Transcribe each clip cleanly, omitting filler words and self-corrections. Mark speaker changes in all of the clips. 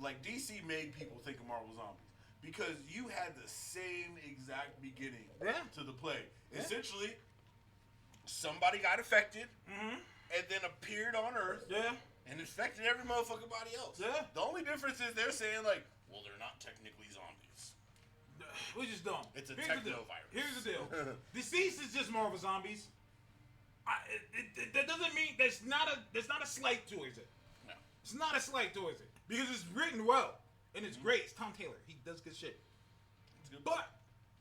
Speaker 1: like DC made people think of Marvel Zombies because you had the same exact beginning to the play. Yeah. Essentially, somebody got affected and then appeared on Earth and infected every motherfucking body else. Yeah. The only difference is they're saying like, well, they're not technically zombies.
Speaker 2: We just don't.
Speaker 1: It's a techno-virus.
Speaker 2: Here's the deal. Deceased is just Marvel Zombies. That doesn't mean there's not a slight towards it. No. It's not a slight towards it. Because it's written well. And it's great. It's Tom Taylor. He does good shit. Good. But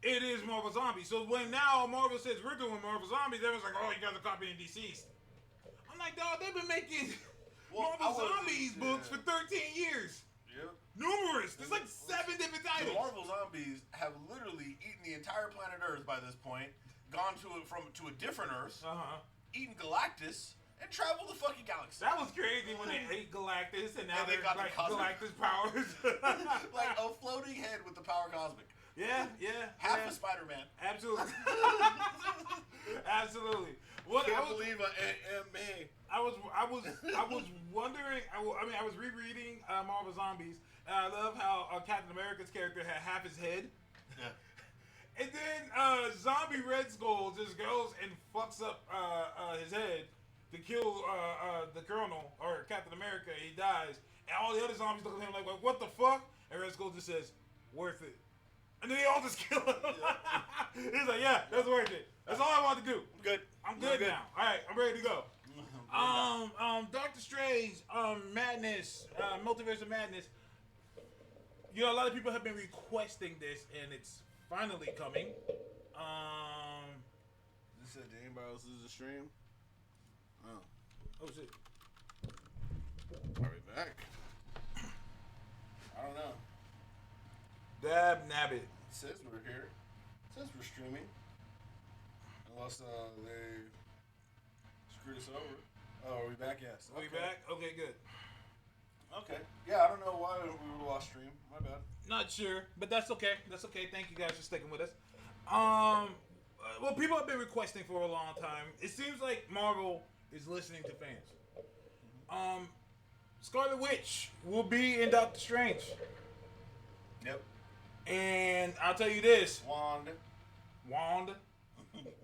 Speaker 2: it is Marvel Zombies. So when now Marvel says we're doing Marvel Zombies, everyone's like, oh, you guys are copying DC's. I'm like, dog, they've been making Marvel Zombies books for 13 years. Yep. Numerous. There's like 7 different titles.
Speaker 1: The Marvel Zombies have literally eaten the entire planet Earth by this point, gone to a different Earth, eaten Galactus, and traveled the fucking galaxy.
Speaker 2: That was crazy when they ate Galactus and now they got like Galactus powers.
Speaker 1: Like a floating head with the power cosmic.
Speaker 2: Yeah.
Speaker 1: Half a Spider-Man.
Speaker 2: Absolutely. Absolutely.
Speaker 1: What I believe AMA.
Speaker 2: I was wondering. I was rereading Marvel Zombies, and I love how Captain America's character had half his head. Yeah. And then Zombie Red Skull just goes and fucks up his head to kill the Colonel or Captain America. He dies, and all the other zombies look at him like, "What the fuck?" And Red Skull just says, "Worth it." And then they all just kill him. Yeah. He's like, "Yeah, that's worth it. That's all I want to do. I'm good now. All right, I'm ready to go." Doctor Strange, Madness, Multiverse of Madness. You know, a lot of people have been requesting this, and it's finally coming.
Speaker 1: This said, did anybody else lose the stream?
Speaker 2: Oh shit.
Speaker 1: Are we back? I don't know.
Speaker 2: Dab nabbit.
Speaker 1: It says we're here. It says we're streaming. Unless they screwed us over. Oh, are we back? Yes.
Speaker 2: Are we back? Okay, good.
Speaker 1: Okay. Yeah, I don't know why we lost stream. My bad.
Speaker 2: Not sure, but that's okay. That's okay. Thank you guys for sticking with us. Well, people have been requesting for a long time. It seems like Marvel is listening to fans. Scarlet Witch will be in Doctor Strange.
Speaker 1: Yep.
Speaker 2: And I'll tell you this.
Speaker 1: Wand.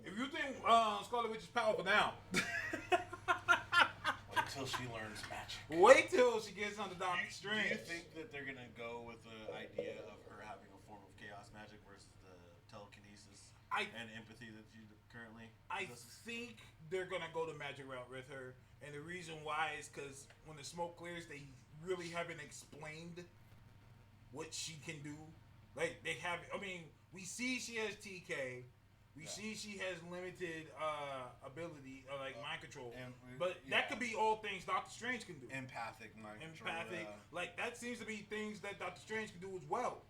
Speaker 2: If you think Scarlet Witch is powerful now.
Speaker 1: Wait till she learns magic.
Speaker 2: Wait till she gets under Doctor Strange.
Speaker 1: Do you think that they're going to go with the idea of her having a form of chaos magic versus the telekinesis and empathy that she currently possesses?
Speaker 2: I think they're going to go the magic route with her. And the reason why is because when the smoke clears, they really haven't explained what she can do. Like, they have, I mean, we see she has TK. We see she has limited ability, like mind control. But that could be all things Doctor Strange can do.
Speaker 1: Empathic mind control.
Speaker 2: Like, that seems to be things that Doctor Strange can do as well.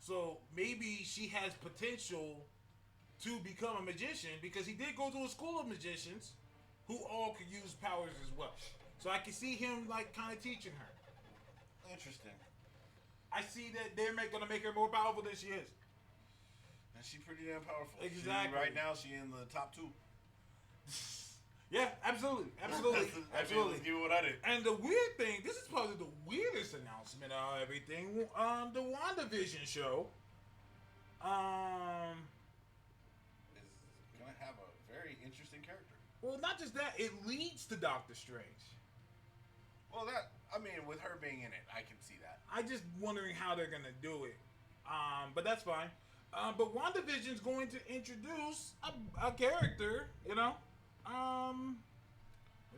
Speaker 2: So maybe she has potential to become a magician because he did go to a school of magicians who all could use powers as well. So I can see him, like, kind of teaching her.
Speaker 1: Interesting.
Speaker 2: I see that they're going to make her more powerful than she is.
Speaker 1: And she's pretty damn powerful.
Speaker 2: Exactly.
Speaker 1: Right now, she's in the top 2.
Speaker 2: Yeah, absolutely. Let's
Speaker 1: give it what I did.
Speaker 2: And the weird thing, this is probably the weirdest announcement of everything. The WandaVision show.
Speaker 1: Is going to have a very interesting character.
Speaker 2: Well, not just that, it leads to Doctor Strange.
Speaker 1: Well, with her being in it, I can see that.
Speaker 2: I just wondering how they're going to do it. But that's fine. But WandaVision's going to introduce a character, you know. Let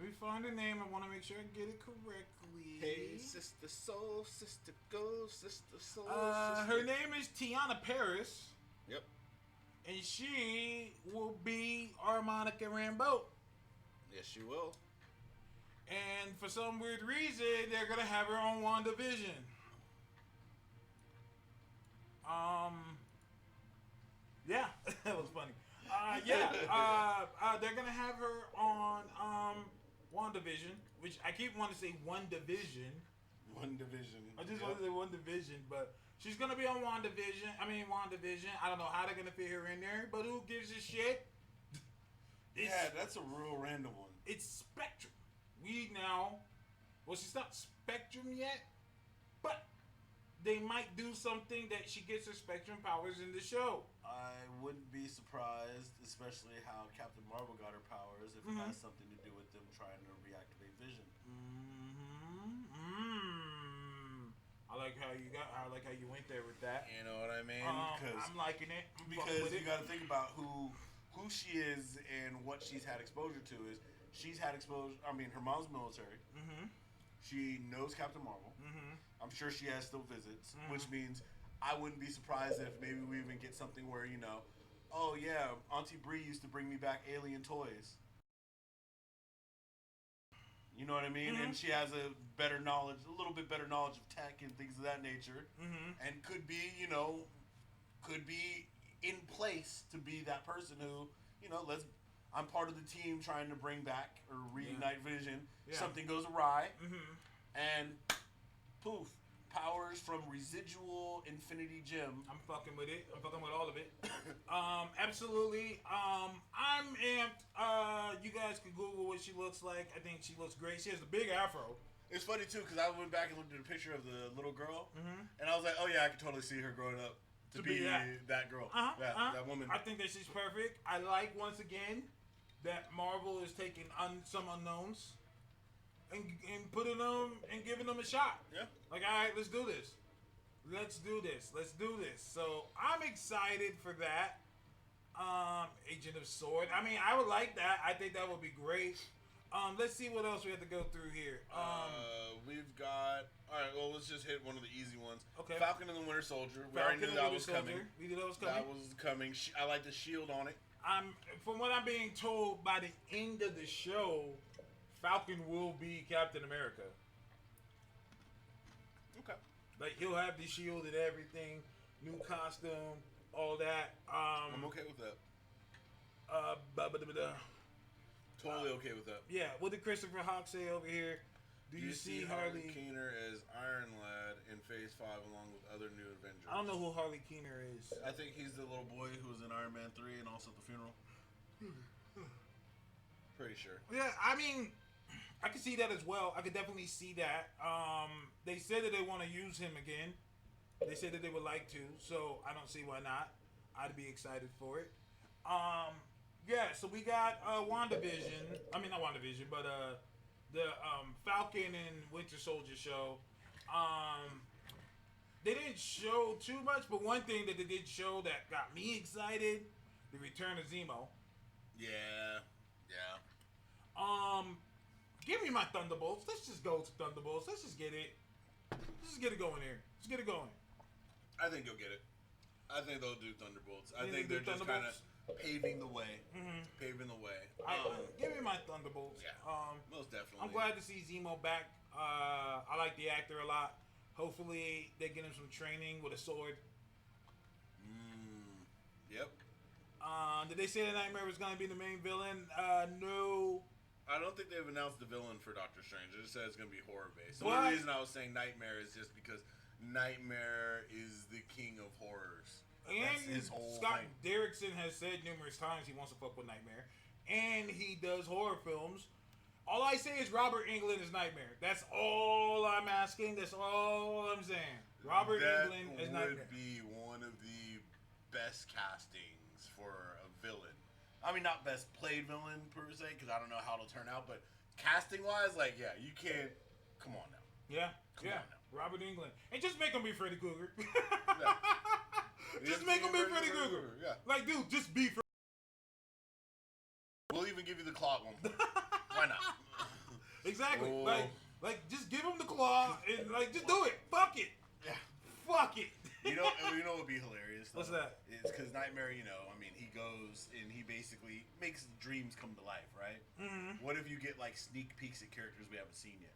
Speaker 2: me find the name. I want to make sure I get it correctly.
Speaker 1: Hey, sister soul, sister go, sister soul.
Speaker 2: Her name is Tiana Paris.
Speaker 1: Yep.
Speaker 2: And she will be our Monica Rambeau.
Speaker 1: Yes, she will.
Speaker 2: And for some weird reason, they're going to have her on WandaVision. Yeah, that was funny. They're going to have her on WandaVision, which I keep wanting to say One Division.
Speaker 1: One Division.
Speaker 2: I just want to say One Division, but she's going to be on WandaVision. I don't know how they're going to fit her in there, but who gives a shit?
Speaker 1: That's a real random one.
Speaker 2: It's Spectrum. She's not Spectrum yet, but they might do something that she gets her Spectrum powers in the show.
Speaker 3: I wouldn't be surprised, especially how Captain Marvel got her powers, if it has something to do with them trying to reactivate Vision.
Speaker 2: I like how you went there with that.
Speaker 3: You know what I mean?
Speaker 2: I'm liking it.
Speaker 3: Because you got to think about who she is and what she's had exposure to. Is she's had exposure? I mean, her mom's military. She knows Captain Marvel. I'm sure she has still visits, which means I wouldn't be surprised if maybe we even get something where, oh yeah, Auntie Bree used to bring me back alien toys. You know what I mean? And she has a little bit better knowledge of tech and things of that nature, and could be in place to be that person who, I'm part of the team trying to bring back or reignite Vision. Yeah. Something goes awry, and poof, powers from residual Infinity Gem.
Speaker 2: I'm fucking with it. I'm fucking with all of it. Absolutely. I'm amped. You guys can Google what she looks like. I think she looks great. She has a big afro.
Speaker 3: It's funny too because I went back and looked at a picture of the little girl, and I was like, oh yeah, I could totally see her growing up to be that girl, that woman.
Speaker 2: I think that she's perfect. I like once again that Marvel is taking some unknowns and putting them and giving them a shot.
Speaker 3: Yeah.
Speaker 2: Like, all right, let's do this. Let's do this. So I'm excited for that. Agent of Sword. I mean, I would like that. I think that would be great. Let's see what else we have to go through here.
Speaker 3: We've got. All right. Well, let's just hit one of the easy ones.
Speaker 2: Okay.
Speaker 3: Falcon and the Winter Soldier. We already knew that was coming.
Speaker 2: We knew that was coming.
Speaker 3: That was coming. I like the shield on it.
Speaker 2: From what I'm being told, by the end of the show, Falcon will be Captain America.
Speaker 3: Okay.
Speaker 2: Like, he'll have the shield and everything, new costume, all that.
Speaker 3: I'm okay with that. Totally okay with that.
Speaker 2: Yeah. What did Christopher Hawk say over here? Do you see Harley
Speaker 3: Keener as Iron Lad in Phase 5 along with other new Avengers?
Speaker 2: I don't know who Harley Keener is.
Speaker 3: I think he's the little boy who was in Iron Man 3 and also at the funeral. Pretty sure.
Speaker 2: Yeah, I mean, I could see that as well. I could definitely see that. They said that they want to use him again. They said that they would like to, so I don't see why not. I'd be excited for it. Yeah, so we got WandaVision. I mean, not WandaVision, but the Falcon and Winter Soldier show. They didn't show too much, but one thing that they did show that got me excited, the return of Zemo.
Speaker 3: Yeah.
Speaker 2: Give me my Thunderbolts. Let's just go to Thunderbolts. Let's just get it. Let's just get it going here. Let's get it going.
Speaker 3: I think you'll get it. I think they'll do Thunderbolts. I think they're just kind of paving the way. Paving the way.
Speaker 2: Give me my Thunderbolts.
Speaker 3: Yeah. Most definitely.
Speaker 2: I'm glad to see Zemo back. I like the actor a lot. Hopefully they get him some training with a sword.
Speaker 3: Yep.
Speaker 2: Did they say that Nightmare was going to be the main villain? No.
Speaker 3: I don't think they've announced the villain for Doctor Strange. They just said it's going to be horror based. The only reason I was saying Nightmare is just because Nightmare is the king of horrors.
Speaker 2: And Scott Derrickson has said numerous times he wants to fuck with Nightmare. And he does horror films. All I say is Robert Englund is Nightmare. That's all I'm asking. That's all I'm saying. Robert Englund is Nightmare.
Speaker 3: That would be one of the best castings for a villain. I mean, not best played villain per se, because I don't know how it'll turn out. But casting-wise, like, yeah, you can't. Come on now.
Speaker 2: Yeah. Come on now. Robert Englund. And just make him be Freddy Krueger. Just make him be Freddy Krueger.
Speaker 3: Yeah.
Speaker 2: Like, dude, just be Freddy.
Speaker 3: We'll even give you the claw at one point. Why not?
Speaker 2: Exactly. Oh. Like, just give him the claw and, like, just do it. Fuck it.
Speaker 3: Yeah.
Speaker 2: Fuck it.
Speaker 3: You know what would be hilarious? Though?
Speaker 2: What's that?
Speaker 3: It's because Nightmare, I mean, he goes and he basically makes dreams come to life, right?
Speaker 2: Mm-hmm.
Speaker 3: What if you get, like, sneak peeks at characters we haven't seen yet?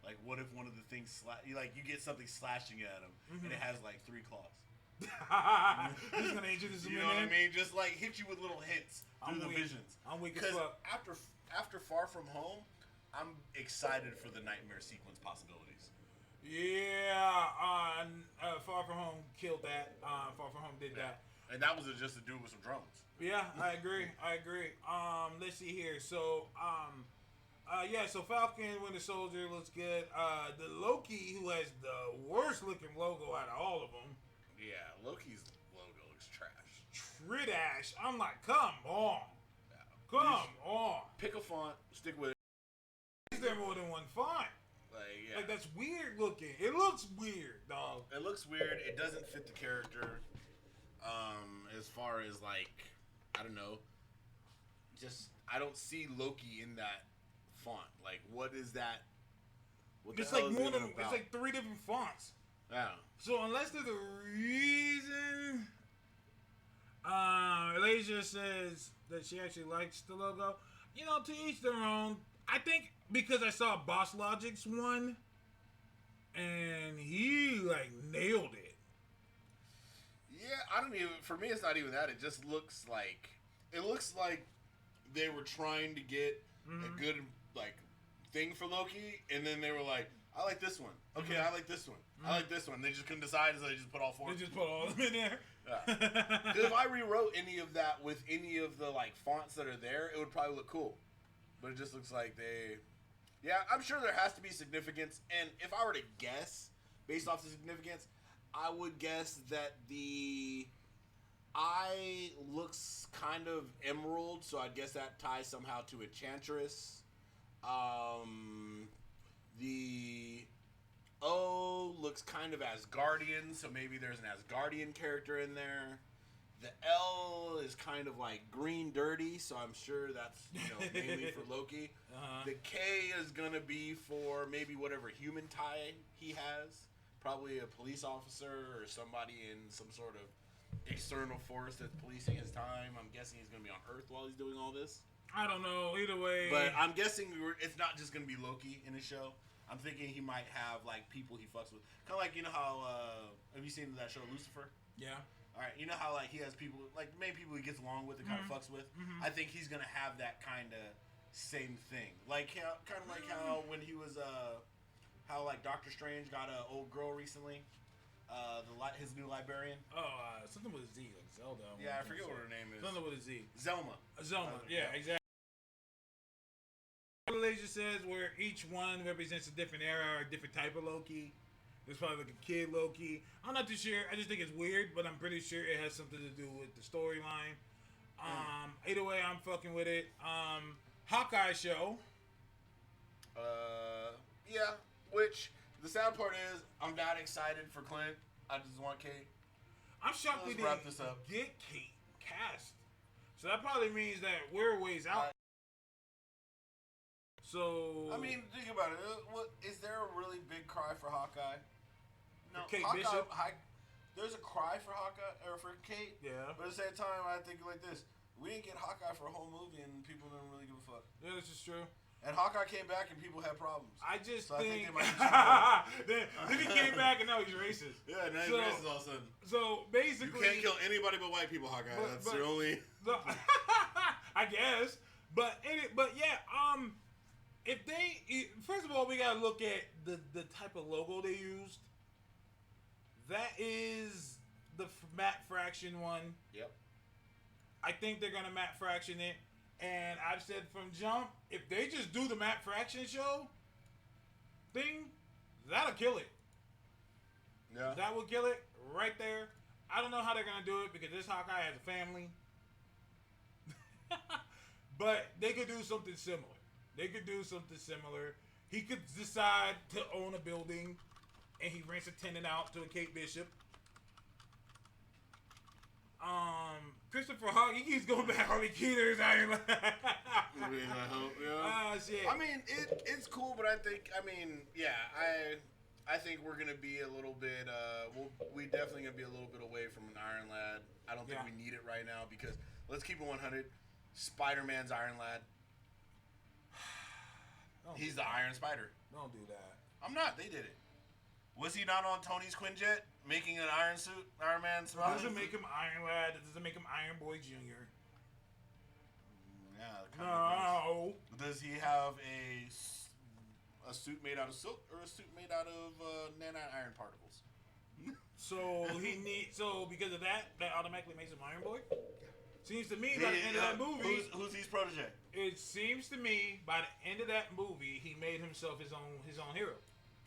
Speaker 3: Like, what if one of the things, you get something slashing at him, and it has, like, 3 claws?
Speaker 2: He's gonna introduce him.
Speaker 3: You know what I mean? Just, like, hit you with little hints through the visions.
Speaker 2: I'm weak as fuck.
Speaker 3: After Far From Home, I'm excited for the Nightmare sequence possibilities.
Speaker 2: Yeah, Far From Home killed that. Far From Home did that.
Speaker 3: And that was just to do with some drones.
Speaker 2: Yeah, I agree. Let's see here. So, So Falcon, Winter Soldier looks good. The Loki, who has the worst looking logo out of all of them.
Speaker 1: Yeah, Loki's logo looks trash.
Speaker 2: Tridash. I'm like, come on. Yeah. Come on.
Speaker 1: Pick a font, stick with it.
Speaker 2: Is there more than one font? Like, that's weird looking. It looks weird, dog.
Speaker 1: It looks weird. It doesn't fit the character. As far as, like, I don't know. Just, I don't see Loki in that font. Like, what is that? What
Speaker 2: it's like more than, it's like 3 different fonts.
Speaker 1: Yeah.
Speaker 2: So unless there's a reason, Elijah says that she actually likes the logo. You know, to each their own. I think because I saw Boss Logic's one, and he like nailed it.
Speaker 1: Yeah, I don't even. For me, it's not even that. It just looks like they were trying to get a good like thing for Loki, and then they were like, "I like this one. Okay, I like this one. I like this one." They just couldn't decide, so they just put all 4.
Speaker 2: They just put all of them in there.
Speaker 1: Because if I rewrote any of that with any of the like fonts that are there, it would probably look cool. But it just looks like they. Yeah, I'm sure there has to be significance, and if I were to guess based off the significance, I would guess that the eye looks kind of emerald, so I guess that ties somehow to Enchantress. The O looks kind of Asgardian, so maybe there's an Asgardian character in there. The L is kind of like green dirty, so I'm sure that's mainly for Loki. The K is gonna be for maybe whatever human tie he has. Probably a police officer or somebody in some sort of external force that's policing his time. I'm guessing he's going to be on Earth while he's doing all this.
Speaker 2: I don't know. Either way.
Speaker 1: But I'm guessing it's not just going to be Loki in his show. I'm thinking he might have, like, people he fucks with. Kind of like, you know how, have you seen that show Lucifer?
Speaker 2: Yeah.
Speaker 1: All right, you know how, like, he has people, like, main people he gets along with and kind of fucks with? I think he's going to have that kind of same thing. Like, kind of like how when he was, how like Doctor Strange got an old girl recently, his new librarian.
Speaker 2: Something with a Z, like Zelda.
Speaker 1: Yeah, I forget what her name is.
Speaker 2: Something with a Z.
Speaker 1: Zelma.
Speaker 2: Yeah, exactly. Malaysia says where each one represents a different era or a different type of Loki. There's probably like a kid Loki. I'm not too sure. I just think it's weird, but I'm pretty sure it has something to do with the storyline. Either way, I'm fucking with it. Hawkeye show.
Speaker 1: Yeah. Which, the sad part is, I'm not excited for Clint. I just want Kate.
Speaker 2: I'm shocked we
Speaker 1: wrap this up.
Speaker 2: Get Kate cast. So that probably means that we're ways out. So...
Speaker 1: I mean, think about it. Is there a really big cry for Hawkeye? No,
Speaker 2: Kate
Speaker 1: Hawkeye,
Speaker 2: Bishop?
Speaker 1: There's a cry for Hawkeye, or for Kate.
Speaker 2: Yeah.
Speaker 1: But at the same time, I think like this. We didn't get Hawkeye for a whole movie, and people didn't really give a fuck.
Speaker 2: Yeah, this is true.
Speaker 1: And Hawkeye came back and people had problems.
Speaker 2: I just
Speaker 1: so
Speaker 2: think...
Speaker 1: I think they might
Speaker 2: then he came back and now he's racist.
Speaker 1: Yeah, now he's racist all of a sudden.
Speaker 2: So basically...
Speaker 1: You can't kill anybody but white people, Hawkeye. That's your only...
Speaker 2: I guess. But yeah, if they... First of all, we gotta look at the type of logo they used. That is the matte fraction one.
Speaker 1: Yep.
Speaker 2: I think they're gonna matte fraction it. And I've said from jump, if they just do the matte fraction show thing, that'll kill it.
Speaker 1: Yeah.
Speaker 2: That will kill it right there. I don't know how they're going to do it because this Hawkeye has a family. But they could do something similar. He could decide to own a building and he rents a tenant out to a Kate Bishop. Christopher Hawk, he keeps going back. Harvey Keighter's Iron Lad.
Speaker 1: Shit. I mean, it's cool, but I think think we're gonna be a little bit. We definitely gonna be a little bit away from an Iron Lad. I don't think we need it right now because let's keep it 100. Spider-Man's Iron Lad. He's the Iron Spider.
Speaker 2: Don't do that.
Speaker 1: I'm not. They did it. Was he not on Tony's Quinjet making an Iron suit? Iron Man suit?
Speaker 2: That doesn't make him Iron Lad. That doesn't make him Iron Boy Jr.
Speaker 1: Yeah.
Speaker 2: No.
Speaker 1: Does he have a suit made out of silk or a suit made out of nano-iron particles?
Speaker 2: So because of that automatically makes him Iron Boy? Seems to me by the end of that movie,
Speaker 3: who's his protege?
Speaker 2: It seems to me by the end of that movie, he made himself his own hero.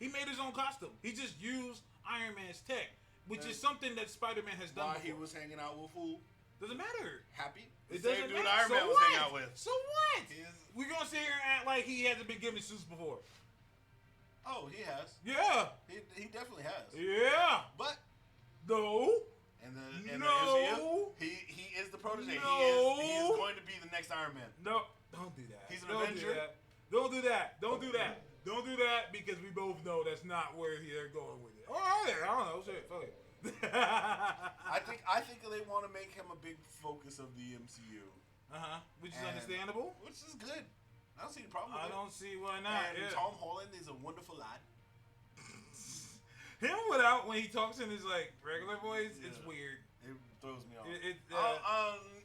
Speaker 2: He made his own costume. He just used Iron Man's tech, which is something that Spider-Man has done.
Speaker 3: While
Speaker 2: before.
Speaker 3: he was hanging out with who?
Speaker 2: Doesn't matter.
Speaker 3: Happy?
Speaker 2: It
Speaker 3: The
Speaker 2: doesn't
Speaker 3: same dude
Speaker 2: matter.
Speaker 3: Iron Man was hanging out with.
Speaker 2: So what? We're gonna sit here and act like he hasn't been given suits before.
Speaker 3: Oh, he has.
Speaker 2: Yeah.
Speaker 3: He definitely has.
Speaker 2: Yeah.
Speaker 3: But
Speaker 2: no.
Speaker 3: In the MCU, he is the protege.
Speaker 2: No.
Speaker 3: He is going to be the next Iron Man.
Speaker 2: No, don't do that.
Speaker 3: He's an Avenger.
Speaker 2: Don't do that. Don't do that. Don't do that because we both know that's not where they're going with it. All right, I don't know. Shit, fuck it.
Speaker 3: I think they want to make him a big focus of the MCU.
Speaker 2: Which is understandable.
Speaker 3: Which is good. I don't see the problem with
Speaker 2: I
Speaker 3: it.
Speaker 2: don't see why not.
Speaker 3: And Tom Holland is a wonderful lad.
Speaker 2: Him without when he talks in his like regular voice, it's weird.
Speaker 3: It throws me off.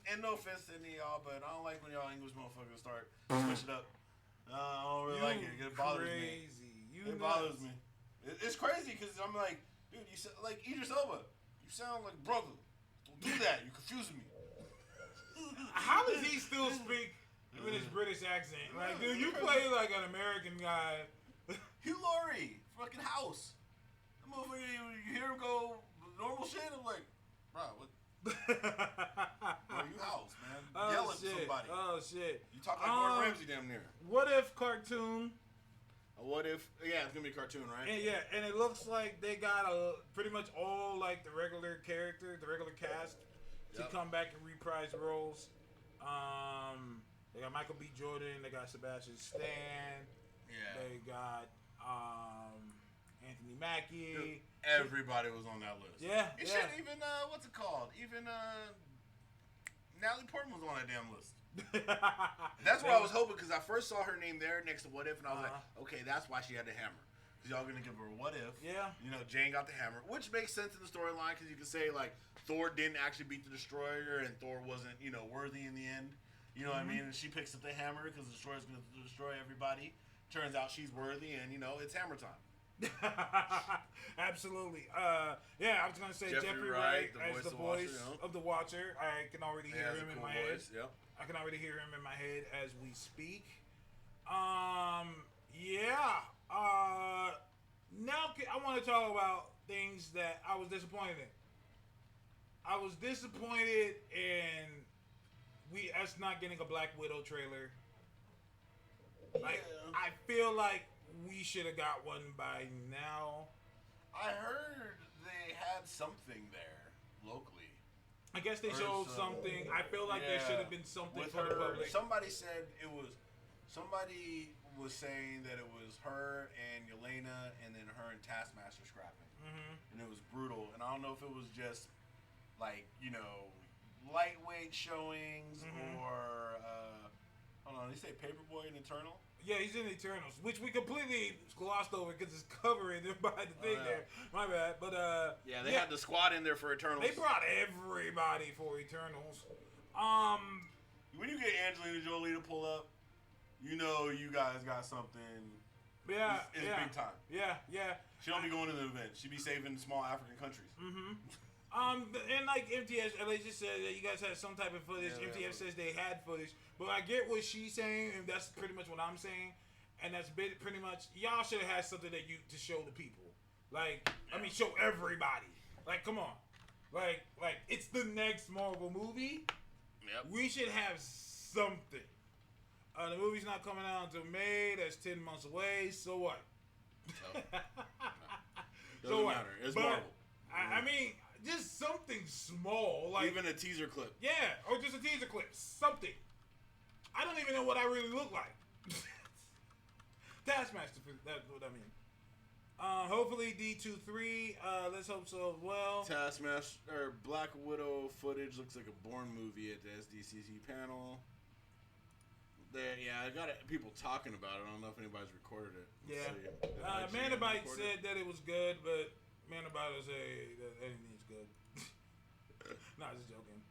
Speaker 3: And no offense to any of y'all, but I don't like when y'all English motherfuckers start switch it up. I don't really like it. It bothers me. It bothers me. It's crazy because I'm like, dude, you sound like Idris Elba. You sound like brother. Don't do that. You're confusing me.
Speaker 2: How does he still speak with his British accent? Like, dude, you play like an American guy.
Speaker 3: Hugh Laurie, fucking House. That motherfucker, you hear him go normal shit. I'm like, bro, what? Bro, you House, man. Yell at somebody.
Speaker 2: Oh shit.
Speaker 3: You talk like Gordon Ramsay damn near.
Speaker 2: What if cartoon?
Speaker 3: What if? Yeah, it's gonna be a cartoon, right?
Speaker 2: And it looks like they got pretty much all like the regular character, the regular cast to come back and reprise roles. They got Michael B. Jordan. They got Sebastian Stan.
Speaker 3: Yeah.
Speaker 2: They got Anthony Mackie.
Speaker 3: Dude, everybody was on that list.
Speaker 2: Yeah.
Speaker 3: Shit, even what's it called? Even Natalie Portman was on that damn list. That's what I was hoping because I first saw her name there next to What If, and I was like, okay, that's why she had the hammer. Because y'all gonna give her a What If.
Speaker 2: Yeah.
Speaker 3: You know, Jane got the hammer, which makes sense in the storyline because you can say like Thor didn't actually beat the Destroyer and Thor wasn't, worthy in the end. You know what I mean? And she picks up the hammer because the Destroyer's gonna destroy everybody. Turns out she's worthy, and it's hammer time.
Speaker 2: Absolutely. I was gonna say Jeffrey Wright as the voice of the Watcher. I can already hear him in my head.
Speaker 3: Yep.
Speaker 2: I can already hear him in my head as we speak. Now I want to talk about things that I was disappointed in. I was disappointed in us not getting a Black Widow trailer. Like, I feel like we should have got one by now.
Speaker 3: I heard they had something there locally.
Speaker 2: I guess they showed something. I feel like there should have been something for the public.
Speaker 3: Somebody said it was. Somebody was saying that it was her and Yelena, and then her and Taskmaster scrapping, and it was brutal. And I don't know if it was just like lightweight showings or hold on, they say Paperboy and Eternal.
Speaker 2: Yeah, he's in Eternals, which we completely glossed over because it's covering by the thing there. My bad, but
Speaker 3: they had the squad in there for Eternals.
Speaker 2: They brought everybody for Eternals.
Speaker 3: When you get Angelina Jolie to pull up, you guys got something.
Speaker 2: Yeah,
Speaker 3: it's big time.
Speaker 2: Yeah.
Speaker 3: She don't be going to the event. She be saving small African countries.
Speaker 2: And like MTS, they just said that you guys had some type of footage. MTS says they had footage, but I get what she's saying, and that's pretty much what I'm saying. And that's pretty much y'all should have had something to show the people. Like, show everybody. Like, come on, like it's the next Marvel movie.
Speaker 3: Yep.
Speaker 2: We should have something. The movie's not coming out until May. That's 10 months away. So what?
Speaker 3: Doesn't matter. It's Marvel.
Speaker 2: I mean, just something small, like
Speaker 3: even a teaser clip.
Speaker 2: Yeah, or just a teaser clip. Something. I don't even know what I really look like. Taskmaster. That's what I mean. Hopefully D23. Let's hope so as well.
Speaker 3: Taskmaster or Black Widow footage looks like a Bourne movie at the SDCC panel. I got people talking about it. I don't know if anybody's recorded it.
Speaker 2: Manabite said that it was good, but Manabite will say that anything's good. No, just joking.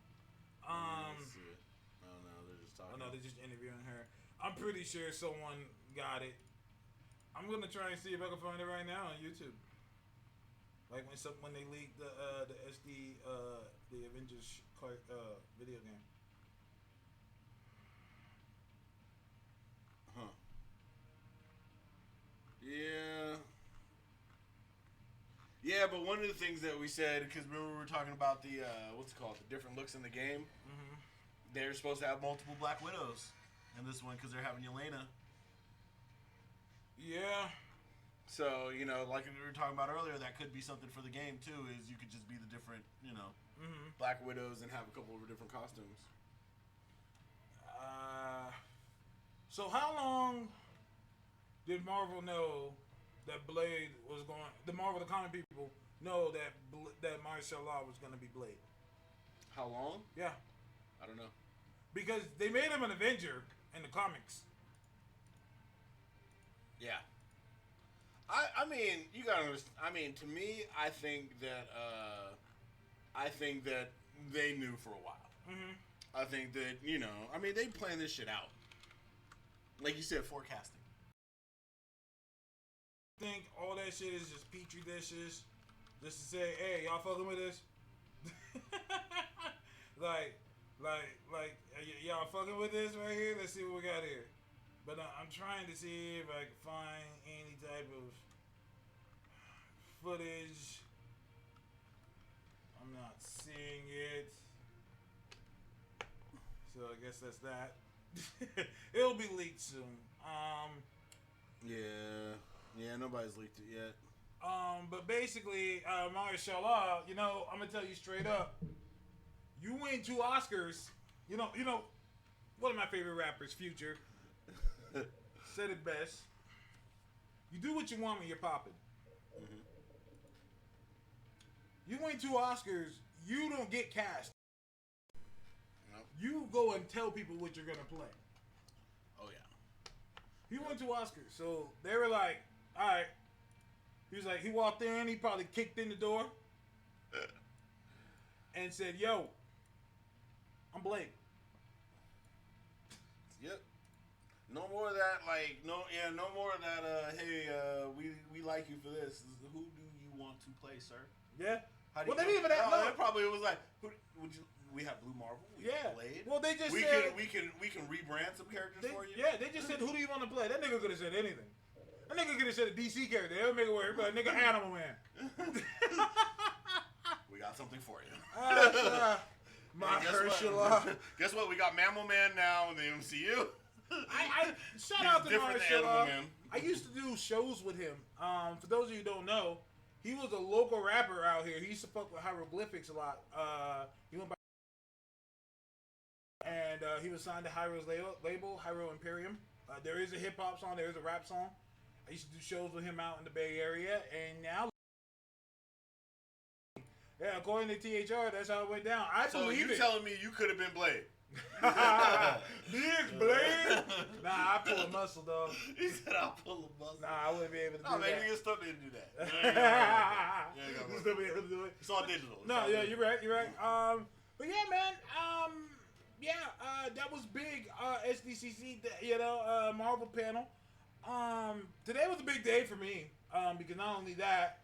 Speaker 3: I don't know. They're just talking.
Speaker 2: They're just interviewing her. I'm pretty sure someone got it. I'm gonna try and see if I can find it right now on YouTube. Like when they leaked the SD the Avengers video game.
Speaker 3: Yeah. Yeah, but one of the things that we said, because remember we were talking about the, what's it called, the different looks in the game? Mm-hmm. They're supposed to have multiple Black Widows in this one because they're having Yelena.
Speaker 2: Yeah.
Speaker 3: So, you know, like we were talking about earlier, that could be something for the game, too, is you could just be the different, you know, Black Widows and have a couple of different costumes.
Speaker 2: So how long did Marvel know that Blade was going? The Marvel, the comic people know that Marshall Law was going to be Blade.
Speaker 3: How long?
Speaker 2: Yeah,
Speaker 3: I don't know.
Speaker 2: Because they made him an Avenger in the comics.
Speaker 3: Yeah. I mean, you gotta understand. I mean, to me, I think that they knew for a while. Mm-hmm. I think that, you know, I mean, they planned this shit out. Like you said, forecasting.
Speaker 2: I think all that shit is just petri dishes, just to say, hey, y'all fucking with this? like, y'all fucking with this right here? Let's see what we got here. But I'm trying to see if I can find any type of footage. I'm not seeing it. So I guess that's that. It'll be leaked soon.
Speaker 3: Yeah, nobody's leaked it yet.
Speaker 2: But basically, Mahershala, you know, I'm gonna tell you straight up. You win 2 Oscars. You know, one of my favorite rappers, Future, said it best. You do what you want when you're popping. Mm-hmm. You win 2 Oscars, you don't get cast. No. You go and tell people what you're gonna play.
Speaker 3: Oh yeah.
Speaker 2: He won 2 Oscars, so they were like, all right. He was like, he walked in, he probably kicked in the door and said, yo, I'm Blake.
Speaker 3: Yep. No more of that, like, no more of that, hey, we like you for this. Who do you want to play, sir?
Speaker 2: Yeah.
Speaker 3: Well, they didn't even have, no. That probably was like, who, would you, we have Blue Marvel, we have Blade.
Speaker 2: Well, they just
Speaker 3: we
Speaker 2: said.
Speaker 3: We can rebrand some characters for you.
Speaker 2: Yeah, they just said, who do you want to play? That nigga could have said anything. That nigga could have said a DC character. That would make it work. But nigga, Animal Man.
Speaker 3: We got something for you. Guess what? We got Mammal Man now in the MCU.
Speaker 2: I shout out to Mahershala. I used to do shows with him. For those of you who don't know, he was a local rapper out here. He used to fuck with hieroglyphics a lot. He went by and he was signed to Hyro's label, Hyro Imperium. There is a hip hop song. There is a rap song. I used to do shows with him out in the Bay Area, and now, yeah, according to THR, that's how it went down. I believe it. So you
Speaker 3: telling me you could have been Blade?
Speaker 2: Big Blade? Nah, I pull a muscle, dog.
Speaker 3: He said I'll pull a muscle.
Speaker 2: Nah, I wouldn't be able to do that.
Speaker 3: No, man, you still didn't do that.
Speaker 2: You still be able to do it.
Speaker 3: It's all digital.
Speaker 2: No, yeah, you're right. But yeah, man. That was big. SDCC, you know, Marvel panel. Today was a big day for me. Because not only that,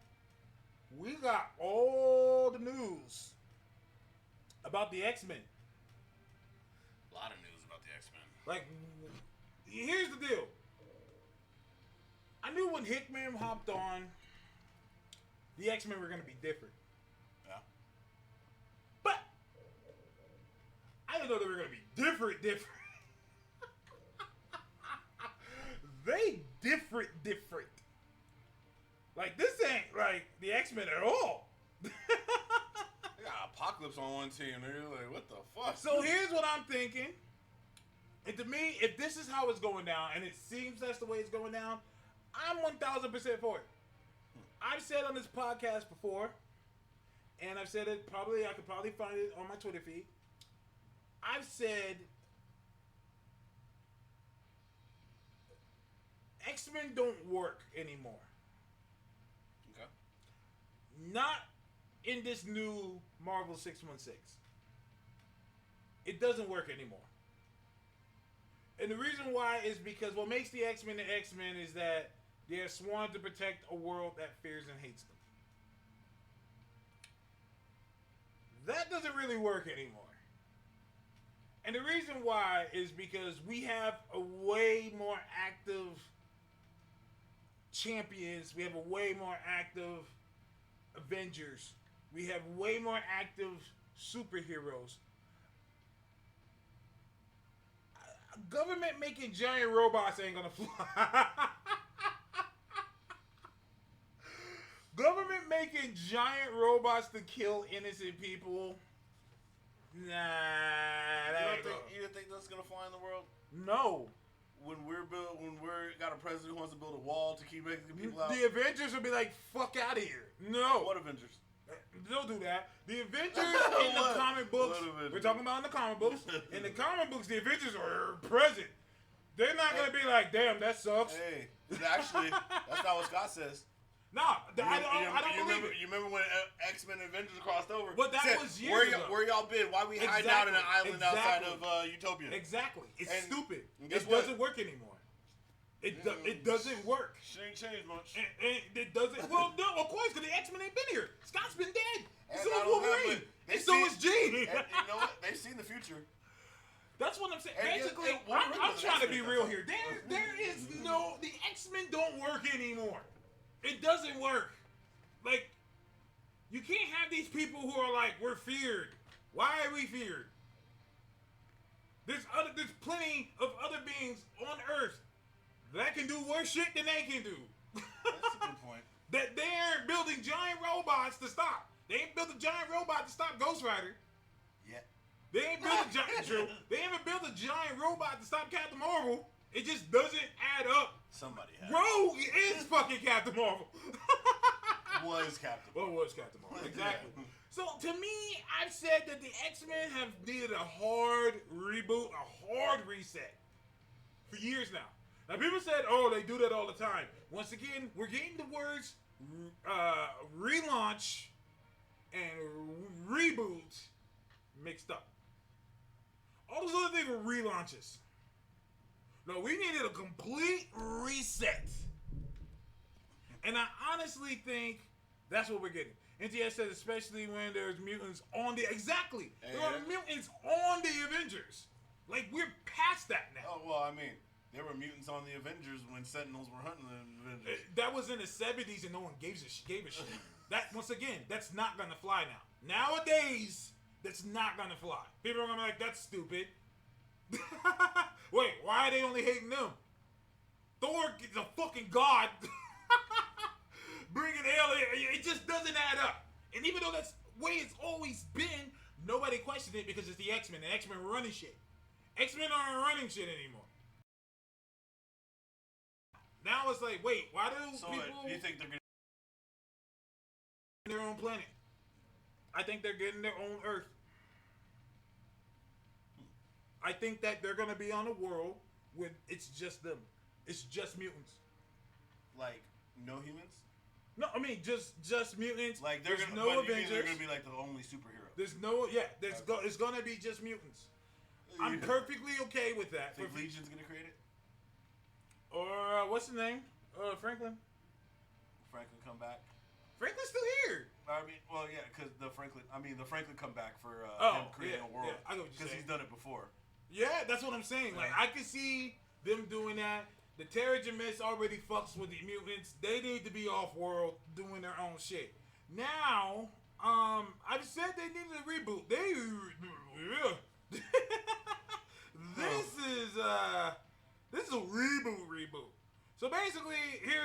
Speaker 2: we got all the news about the X-Men.
Speaker 3: A lot of news about the X-Men.
Speaker 2: Like, here's the deal. I knew when Hickman hopped on, the X-Men were going to be different.
Speaker 3: Yeah.
Speaker 2: But I didn't know they were going to be different. They different. Like, this ain't like the X-Men at all.
Speaker 3: They got Apocalypse on one team. They're like, what the fuck?
Speaker 2: So here's what I'm thinking. And to me, if this is how it's going down, and it seems that's the way it's going down, I'm 1,000% for it. I've said on this podcast before, and I've said it probably, I could probably find it on my Twitter feed. I've said X-Men don't work anymore.
Speaker 3: Okay.
Speaker 2: Not in this new Marvel 616. It doesn't work anymore. And the reason why is because what makes the X-Men the X-Men is that they're sworn to protect a world that fears and hates them. That doesn't really work anymore. And the reason why is because we have a way more active champions. We have a way more active Avengers. We have way more active superheroes. Government making giant robots ain't gonna fly. Government making giant robots to kill innocent people. Nah,
Speaker 3: you don't think that's gonna fly in the world?
Speaker 2: No.
Speaker 3: When we're got a president who wants to build a wall to keep making people out.
Speaker 2: The Avengers will be like, fuck out of here. No.
Speaker 3: What Avengers?
Speaker 2: Don't do that. The Avengers in the comic books. We're talking about in the comic books. In the comic books, the Avengers are present. They're not gonna be like, damn, that sucks.
Speaker 3: Hey, actually, that's not what Scott says.
Speaker 2: No, I don't believe it.
Speaker 3: You remember when X-Men and Avengers crossed over?
Speaker 2: But that was years ago.
Speaker 3: Where y'all been? Why we hiding out in an island outside of Utopia?
Speaker 2: Exactly. It's stupid.
Speaker 3: It
Speaker 2: doesn't work anymore. It doesn't work.
Speaker 3: She ain't changed much.
Speaker 2: And it doesn't. Well, no, of course, because the X-Men ain't been here. Scott's been dead.
Speaker 3: And
Speaker 2: so is Wolverine. And so is Jean.
Speaker 3: And you know what? They've seen the future.
Speaker 2: That's what I'm saying.
Speaker 3: And
Speaker 2: basically, I'm trying to be real here. There is no. The X-Men don't work anymore. It doesn't work. Like, you can't have these people who are like, we're feared. Why are we feared? There's plenty of other beings on Earth that can do worse shit than they can do.
Speaker 3: That's a good point.
Speaker 2: That they aren't building giant robots to stop. They ain't built a giant robot to stop Ghost Rider.
Speaker 3: Yeah.
Speaker 2: They ain't built a giant They haven't built a giant robot to stop Captain Marvel. It just doesn't add up.
Speaker 3: Somebody has.
Speaker 2: Rogue is fucking Captain Marvel.
Speaker 3: Was Captain
Speaker 2: Marvel. Well, was Captain Marvel. Exactly. So, to me, I've said that the X-Men have needed a hard reboot, a hard reset for years now. Now, people said, oh, they do that all the time. Once again, we're getting the words relaunch and reboot mixed up. All those other things were relaunches. No, we needed a complete reset. And I honestly think that's what we're getting. NTS said especially when there's mutants on the... Exactly! There are mutants on the Avengers. Like, we're past that now.
Speaker 3: Oh, well, I mean, there were mutants on the Avengers when Sentinels were hunting the Avengers.
Speaker 2: That was in the 70s and no one gave a shit. That, once again, that's not gonna fly now. Nowadays, that's not gonna fly. People are gonna be like, that's stupid. Wait, why are they only hating them? Thor is a fucking god. Bringing alien, it just doesn't add up. And even though that's the way it's always been, nobody questioned it because it's the X-Men. The X-Men were running shit. X-Men aren't running shit anymore. Now it's like, wait, why do people...
Speaker 3: you think they're getting
Speaker 2: their own planet? I think they're getting their own Earth. I think that they're gonna be on a world where it's just them. It's just mutants.
Speaker 3: Like, no humans?
Speaker 2: No, I mean just mutants.
Speaker 3: Like
Speaker 2: there's
Speaker 3: gonna,
Speaker 2: no Avengers.
Speaker 3: They're gonna be like the only superhero.
Speaker 2: There's no it's gonna be just mutants. I'm perfectly okay with that.
Speaker 3: Think Legion's gonna create it?
Speaker 2: Or what's the name? Franklin.
Speaker 3: Franklin come back.
Speaker 2: Franklin's still here.
Speaker 3: I mean, well, yeah, because the Franklin come back for him creating a world.
Speaker 2: Yeah, I know what you're saying.
Speaker 3: Because he's done it before.
Speaker 2: Yeah, that's what I'm saying. Like, I can see them doing that. The Terrigen Mist already fucks with the mutants. They need to be off-world doing their own shit. Now, I've said they needed a reboot. This is a reboot. So basically, here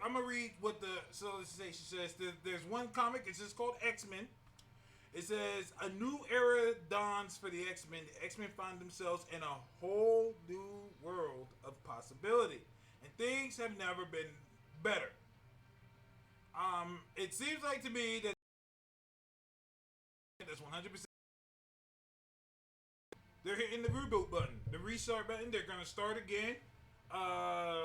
Speaker 2: I'm gonna read what the solicitation says. There's one comic. It's just called X-Men. It says, a new era dawns for the X-Men. The X-Men find themselves in a whole new world of possibility. And things have never been better. It seems like to me that that's 100%. They're hitting the reboot button, the restart button. They're going to start again.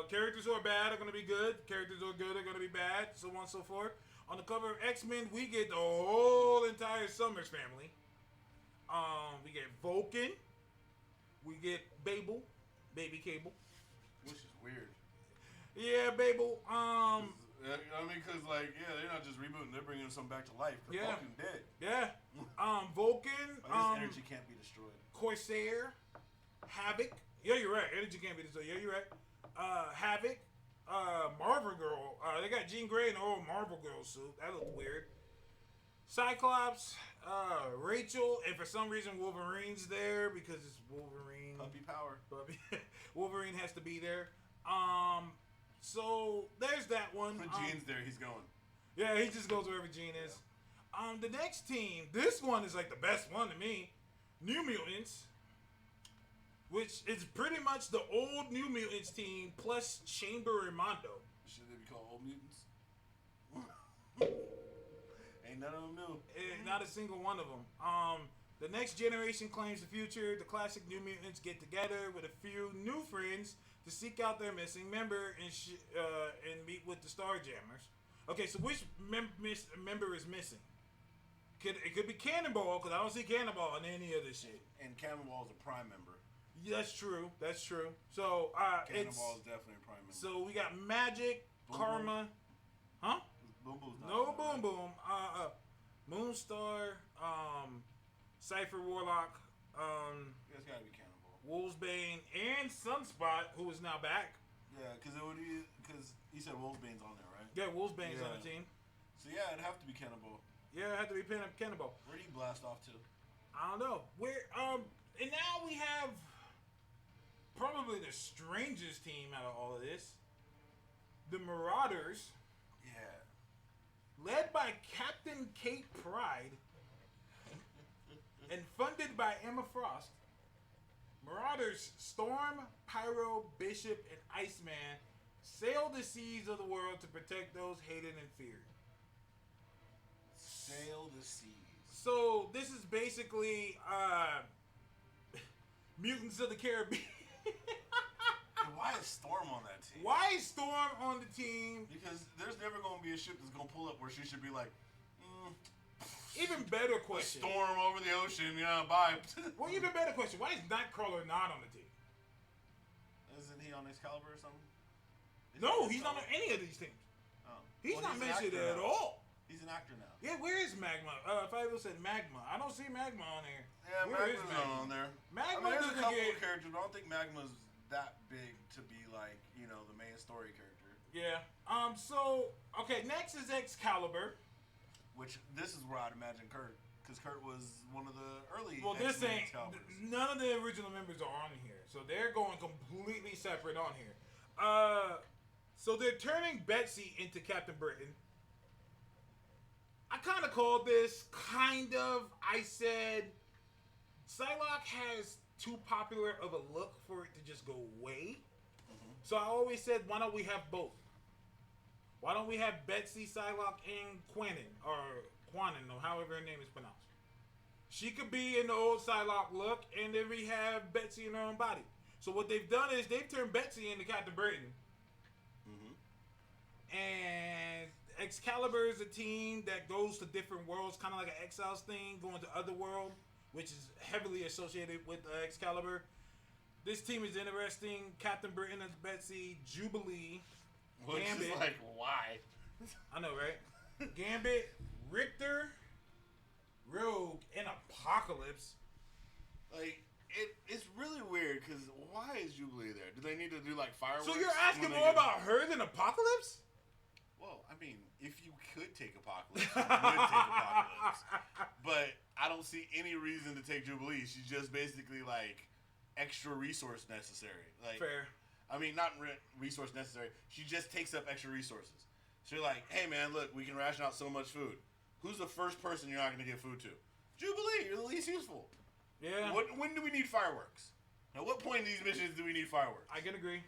Speaker 2: Characters who are bad are going to be good. Characters who are good are going to be bad, so on and so forth. On the cover of X-Men, we get the whole entire Summers family. We get Vulcan. We get Babel. Baby Cable.
Speaker 3: Which is weird.
Speaker 2: Yeah, Babel.
Speaker 3: I mean, because, like, yeah, they're not just rebooting. They're bringing some back to life. Because Vulcan's dead.
Speaker 2: Yeah. Vulcan.
Speaker 3: His energy can't be destroyed.
Speaker 2: Corsair. Havoc. Yeah, you're right. Energy can't be destroyed. Yeah, you're right. Havoc. Marvel Girl. They got Jean Grey in the old Marvel Girl suit. That looked weird. Cyclops, Rachel, and for some reason Wolverine's there because it's Wolverine.
Speaker 3: Puppy power.
Speaker 2: Wolverine has to be there. So there's that one.
Speaker 3: When Jean's there, he's going.
Speaker 2: Yeah, he just goes wherever Jean is. The next team, this one is like the best one to me. New Mutants, which is pretty much the old New Mutants team plus Chamber and Mondo.
Speaker 3: Should they be called Old Mutants? Ain't none of them new.
Speaker 2: Not a single one of them. The next generation claims the future. The classic New Mutants get together with a few new friends to seek out their missing member and meet with the Starjammers. Okay, so which member is missing? It could be Cannonball, because I don't see Cannonball in any of this shit.
Speaker 3: And Cannonball is a prime member.
Speaker 2: Yeah, that's true. That's true. So
Speaker 3: Cannonball is definitely a prime member.
Speaker 2: So we got Magic,
Speaker 3: Boom
Speaker 2: Karma, huh?
Speaker 3: Boom Boom's not
Speaker 2: No
Speaker 3: in there,
Speaker 2: Boom
Speaker 3: right?
Speaker 2: Boom. Moonstar, Cypher Warlock,
Speaker 3: It's gotta be Cannonball.
Speaker 2: Wolfsbane, and Sunspot, who is now back.
Speaker 3: Yeah, because you said Wolfsbane's on there, right?
Speaker 2: Yeah, Wolfsbane's on
Speaker 3: Yeah.
Speaker 2: the team.
Speaker 3: So yeah, it'd have to be Cannonball.
Speaker 2: Yeah, it had to be Cannonball.
Speaker 3: Where do you blast off to?
Speaker 2: I don't know. And now we have probably the strangest team out of all of this. The Marauders,
Speaker 3: Yeah.
Speaker 2: led by Captain Kate Pride and funded by Emma Frost. Marauders Storm, Pyro, Bishop, and Iceman sail the seas of the world to protect those hated and feared.
Speaker 3: Sail the seas.
Speaker 2: So this is basically Mutants of the Caribbean.
Speaker 3: And why is Storm on that team?
Speaker 2: Why is Storm on the team?
Speaker 3: Because there's never going to be a ship that's going to pull up where she should be like,
Speaker 2: Even better question.
Speaker 3: storm over the ocean, yeah, bye.
Speaker 2: Well, even better question. Why is Nightcrawler not on the team?
Speaker 3: Isn't he on Excalibur or something?
Speaker 2: No, he's not on any of these teams.
Speaker 3: Oh.
Speaker 2: He's
Speaker 3: Well,
Speaker 2: not
Speaker 3: an
Speaker 2: mentioned
Speaker 3: actor
Speaker 2: at
Speaker 3: now.
Speaker 2: all.
Speaker 3: He's an actor now.
Speaker 2: Yeah, where is Magma? If I ever said Magma, I don't see Magma on there.
Speaker 3: Yeah,
Speaker 2: Where is
Speaker 3: Magma's not on there.
Speaker 2: Magma
Speaker 3: there's a
Speaker 2: doesn't
Speaker 3: couple
Speaker 2: get-
Speaker 3: of characters, but I don't think Magma's that big to be like, the main story character.
Speaker 2: Yeah. Okay, next is Excalibur.
Speaker 3: Which, this is where I'd imagine Kurt. Because Kurt was one of the early
Speaker 2: Well, this
Speaker 3: X-Men
Speaker 2: ain't.
Speaker 3: Excaliburs.
Speaker 2: None of the original members are on here, so they're going completely separate on here. So they're turning Betsy into Captain Britain. I kind of called this. I said Psylocke has too popular of a look for it to just go away.
Speaker 3: Mm-hmm.
Speaker 2: So I always said, why don't we have both? Why don't we have Betsy, Psylocke, and Quanon, or however her name is pronounced. She could be in the old Psylocke look, and then we have Betsy in her own body. So what they've done is they've turned Betsy into Captain Britain.
Speaker 3: Mm-hmm.
Speaker 2: And Excalibur is a team that goes to different worlds, kind of like an Exiles thing, going to Otherworld, which is heavily associated with Excalibur. This team is interesting. Captain Britain as Betsy, Jubilee,
Speaker 3: Which
Speaker 2: Gambit.
Speaker 3: is like, why?
Speaker 2: I know, right? Gambit, Richter, Rogue, and Apocalypse.
Speaker 3: Like, it's really weird, because why is Jubilee there? Do they need to do, like, fireworks?
Speaker 2: So you're asking
Speaker 3: when they
Speaker 2: more
Speaker 3: get-
Speaker 2: about her than Apocalypse?
Speaker 3: Well, I mean, if you could take Apocalypse, you would take Apocalypse. But I don't see any reason to take Jubilee. She's just basically, like, extra resource necessary. Like,
Speaker 2: Fair.
Speaker 3: I mean, not resource necessary. She just takes up extra resources. So you're like, hey, man, look, we can ration out so much food. Who's the first person you're not going to give food to? Jubilee. You're the least useful.
Speaker 2: Yeah.
Speaker 3: When do we need fireworks? At what point in these missions do we need fireworks?
Speaker 2: I can agree.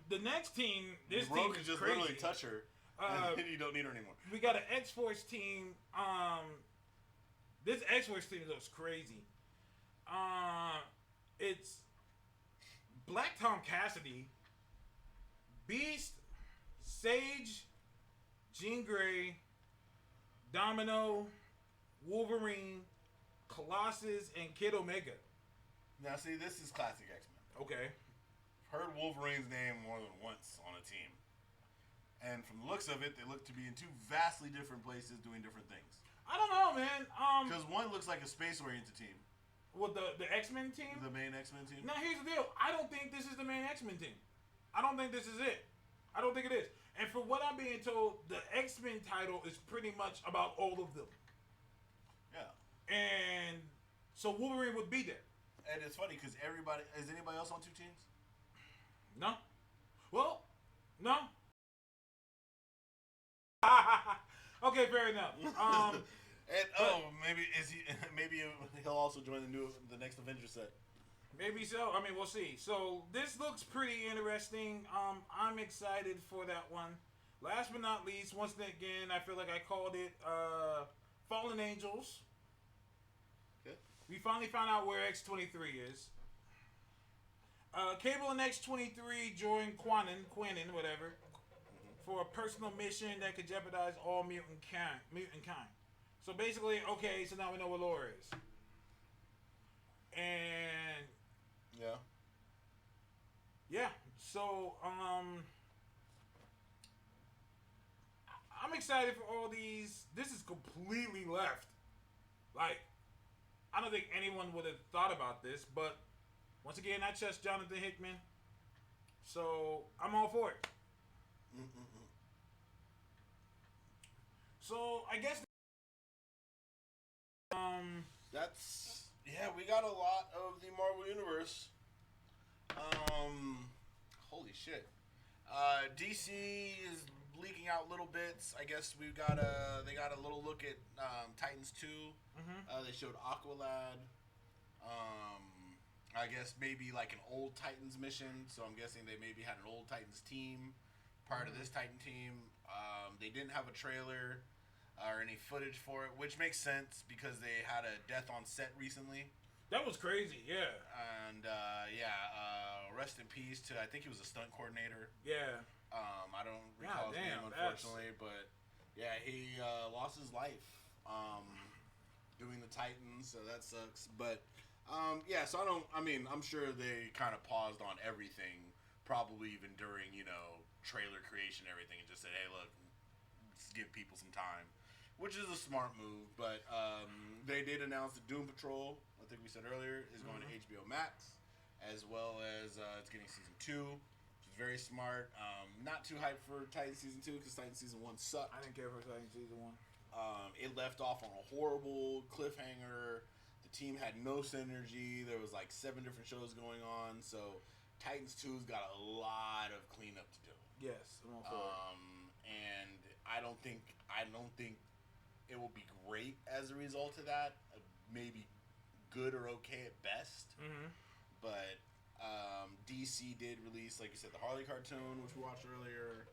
Speaker 2: The next team, this
Speaker 3: Rogue
Speaker 2: team
Speaker 3: can
Speaker 2: is
Speaker 3: just
Speaker 2: crazy.
Speaker 3: literally touch her, and then you don't need her anymore.
Speaker 2: We got an X-Force team. This X-Force team looks crazy. It's Black Tom Cassidy, Beast, Sage, Jean Grey, Domino, Wolverine, Colossus, and Kid Omega.
Speaker 3: Now, see, this is classic X-Men.
Speaker 2: Okay.
Speaker 3: Heard Wolverine's name more than once on a team. And from the looks of it, they look to be in two vastly different places doing different things.
Speaker 2: I don't know, man.
Speaker 3: Because one looks like a space-oriented team.
Speaker 2: Well, the X-Men team?
Speaker 3: The main X-Men team.
Speaker 2: Now, here's the deal. I don't think this is the main X-Men team. I don't think this is it. I don't think it is. And for what I'm being told, the X-Men title is pretty much about all of them.
Speaker 3: Yeah.
Speaker 2: And so Wolverine would be there.
Speaker 3: And it's funny because is anybody else on 2 teams?
Speaker 2: No. Well, no. Okay, fair enough.
Speaker 3: Maybe he'll also join the next Avengers set.
Speaker 2: Maybe so. I mean, we'll see. So this looks pretty interesting. I'm excited for that one. Last but not least, once again, I feel like I called it Fallen Angels.
Speaker 3: Okay.
Speaker 2: We finally found out where X-23 is. Cable and X-23 join Quanon, whatever, for a personal mission that could jeopardize all mutant kind. So basically, okay, so now we know where Laura is. And yeah. So I'm excited for all these. This is completely left. Like, I don't think anyone would have thought about this, but once again, I trust Jonathan Hickman, so I'm all for it. So I guess
Speaker 3: we got a lot of the Marvel Universe. Holy shit. DC is leaking out little bits. I guess they got a little look at Titans 2. They showed Aqualad. I guess maybe like an old Titans mission. So I'm guessing they maybe had an old Titans team prior to this Titan team. They didn't have a trailer or any footage for it, which makes sense because they had a death on set recently.
Speaker 2: That was crazy, yeah.
Speaker 3: And rest in peace to, I think he was a stunt coordinator.
Speaker 2: Yeah.
Speaker 3: I don't recall his name, unfortunately, but yeah, he lost his life doing the Titans, so that sucks. But so I'm sure they kind of paused on everything, probably even during, trailer creation and everything, and just said, hey, look, let's give people some time, which is a smart move. But they did announce that Doom Patrol, I think we said earlier, is going to HBO Max, as well as it's getting season 2, which is very smart. Not too hyped for Titan season 2 because Titan season 1 sucked.
Speaker 2: I didn't care for Titan season 1.
Speaker 3: It left off on a horrible cliffhanger. The team had no synergy. There was like 7 different shows going on. So Titans 2's got a lot of cleanup to do.
Speaker 2: Yes, I'm all for it.
Speaker 3: And I don't think it will be great as a result of that. Maybe good or okay at best. But DC did release, like you said, the Harley cartoon, which we watched earlier,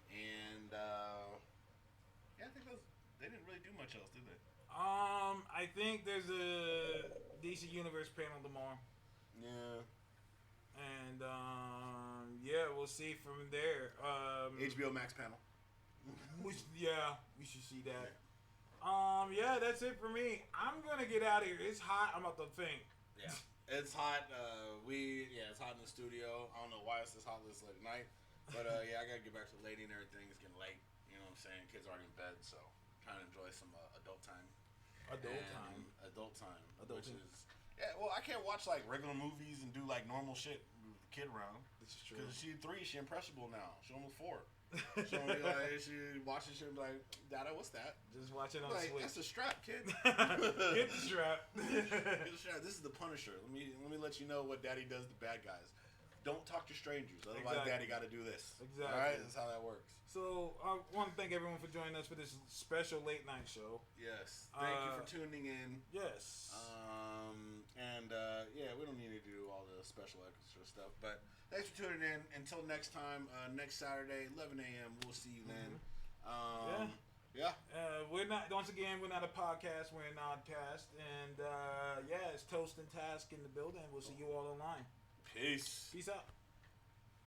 Speaker 3: and I think they didn't really do much else, did they?
Speaker 2: I think there's a DC Universe panel tomorrow.
Speaker 3: Yeah.
Speaker 2: And we'll see from there.
Speaker 3: HBO Max panel.
Speaker 2: we should see that. That's it for me. I'm gonna get out of here. It's hot. I'm about to faint.
Speaker 3: Yeah, it's hot. It's hot in the studio. I don't know why it's this hot this late night, but I gotta get back to the lady and everything. It's getting late. You know what I'm saying? Kids are already in bed, so trying to enjoy some adult time. Adult time. Which is well, I can't watch like regular movies and do like normal shit with the kid around.
Speaker 2: This is true.
Speaker 3: Because she's 3, she's impressionable now. She's almost 4. She'll be like, she watches shit and be like, Dada, what's that?
Speaker 2: Just watch it on
Speaker 3: like,
Speaker 2: Switch.
Speaker 3: That's a strap, kid.
Speaker 2: Get the strap.
Speaker 3: Get the strap. This is the Punisher. Let me let you know what Daddy does to bad guys. Don't talk to strangers. Otherwise, Daddy got to do this.
Speaker 2: Exactly.
Speaker 3: All right, that's how that works.
Speaker 2: So I want to thank everyone for joining us for this special late night show.
Speaker 3: Yes. Thank you for tuning in.
Speaker 2: Yes.
Speaker 3: We don't need to do all the special extra stuff, but thanks for tuning in. Until next time, next Saturday, 11 a.m. We'll see you then.
Speaker 2: We're not a podcast. We're an oddcast, and it's Toast and Task in the building. We'll see you all online.
Speaker 3: Peace.
Speaker 2: Peace out.